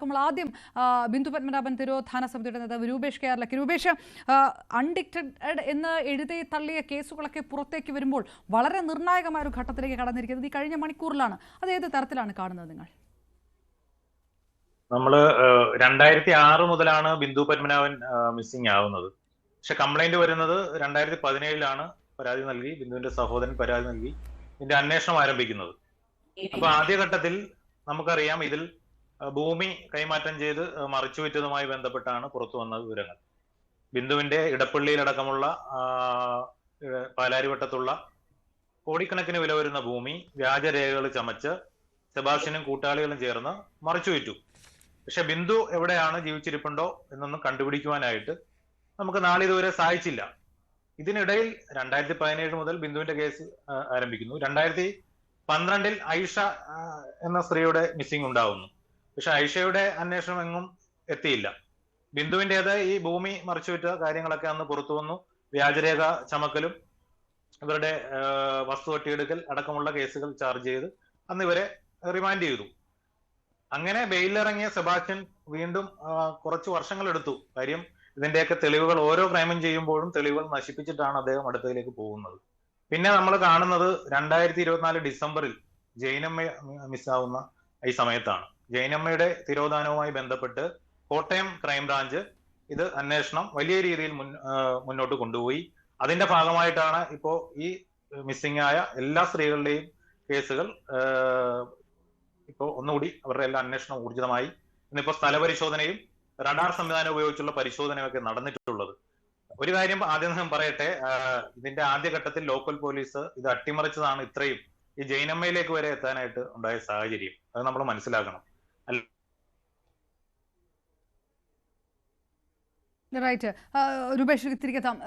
കേൾക്കുമ്പോൾ ആദ്യം ബിന്ദു പത്മനാഭൻ തിരോധാന സമിതിയുടെ നേതാവ് രൂപേഷ് കേരളയ്ക്ക്. രൂപേഷ്, അൺഡിക്റ്റഡ് എന്ന് എഴുതി തള്ളിയ കേസുകളൊക്കെ പുറത്തേക്ക് വരുമ്പോൾ വളരെ നിർണായകമായ ഒരു ഘട്ടത്തിലേക്ക് കടന്നിരിക്കുന്നത് ഈ കഴിഞ്ഞ മണിക്കൂറിലാണ്. അത് ഏത് തരത്തിലാണ് കാണുന്നത് നിങ്ങൾ? നമ്മള് 2006 മുതലാണ് ബിന്ദു പത്മനാഭൻ മിസ്സിംഗ് ആവുന്നത്. പക്ഷെ കംപ്ലൈന്റ് വരുന്നത് 2017 പരാതി നൽകി, ബിന്ദുവിന്റെ സഹോദരൻ പരാതി നൽകി ഇതിന്റെ അന്വേഷണം ആരംഭിക്കുന്നത്. അപ്പൊ ആദ്യഘട്ടത്തിൽ നമുക്കറിയാം ഇതിൽ ഭൂമി കൈമാറ്റം ചെയ്ത് മറിച്ചുവിറ്റതുമായി ബന്ധപ്പെട്ടാണ് പുറത്തു വന്ന വിവരങ്ങൾ. ബിന്ദുവിന്റെ ഇടപ്പള്ളിയിലടക്കമുള്ള പാലാരിവട്ടത്തുള്ള കോടിക്കണക്കിന് വില വരുന്ന ഭൂമി വ്യാജരേഖകൾ ചമച്ച് സെബാസ്റ്റ്യനും കൂട്ടാളികളും ചേർന്ന് മറിച്ചുവിറ്റു. പക്ഷെ ബിന്ദു എവിടെയാണ്, ജീവിച്ചിരിപ്പുണ്ടോ എന്നൊന്നും കണ്ടുപിടിക്കുവാനായിട്ട് നമുക്ക് നാളിതുവരെ സാധിച്ചില്ല. ഇതിനിടയിൽ 2017 മുതൽ ബിന്ദുവിന്റെ കേസ് ആരംഭിക്കുന്നു. 2012 ഐഷ എന്ന സ്ത്രീയുടെ മിസ്സിംഗ് ഉണ്ടാവുന്നു. പക്ഷെ ഐഷയുടെ അന്വേഷണം എങ്ങും എത്തിയില്ല. ബിന്ദുവിൻ്റെത് ഈ ഭൂമി മറിച്ചുവിറ്റ കാര്യങ്ങളൊക്കെ അന്ന് പുറത്തു വന്നു. വ്യാജരേഖ ചമക്കലും ഇവരുടെ വസ്തു തട്ടിയെടുക്കൽ അടക്കമുള്ള കേസുകൾ ചാർജ് ചെയ്ത് അന്ന് ഇവരെ റിമാൻഡ് ചെയ്തു. അങ്ങനെ ബെയിലിറങ്ങിയ സെബാസ്റ്റ്യൻ വീണ്ടും കുറച്ച് വർഷങ്ങൾ എടുത്തു. കാര്യം ഇതിന്റെയൊക്കെ തെളിവുകൾ ഓരോ ക്രൈമും ചെയ്യുമ്പോഴും തെളിവുകൾ നശിപ്പിച്ചിട്ടാണ് അദ്ദേഹം അടുത്തതിലേക്ക് പോകുന്നത്. പിന്നെ നമ്മൾ കാണുന്നത് 2024 ഡിസംബറിൽ ജൈനമ്മ മിസ്സാവുന്ന ഈ സമയത്താണ്. ജൈനമ്മയുടെ തിരോധാനവുമായി ബന്ധപ്പെട്ട് കോട്ടയം ക്രൈംബ്രാഞ്ച് ഇത് അന്വേഷണം വലിയ രീതിയിൽ മുന്നോട്ട് കൊണ്ടുപോയി. അതിന്റെ ഭാഗമായിട്ടാണ് ഇപ്പോ ഈ മിസ്സിംഗ് ആയ എല്ലാ സ്ത്രീകളുടെയും കേസുകൾ ഇപ്പോൾ ഒന്നുകൂടി അവരുടെ എല്ലാ അന്വേഷണം ഊർജിതമായി. ഇന്നിപ്പോ സ്ഥലപരിശോധനയും റഡാർ സംവിധാനം ഉപയോഗിച്ചുള്ള പരിശോധനയൊക്കെ നടന്നിട്ടുള്ളത്. ഒരു കാര്യം ആദ്യം ഞാൻ പറയട്ടെ, ഇതിന്റെ ആദ്യഘട്ടത്തിൽ ലോക്കൽ പോലീസ് ഇത് അട്ടിമറിച്ചതാണ് ഇത്രയും ഈ ജൈനമ്മയിലേക്ക് വരെ എത്താനായിട്ട് ഉണ്ടായ സാഹചര്യം. അത് നമ്മൾ മനസ്സിലാക്കണം. റൈറ്റ്, രൂപേഷ് തിരികെത്താം.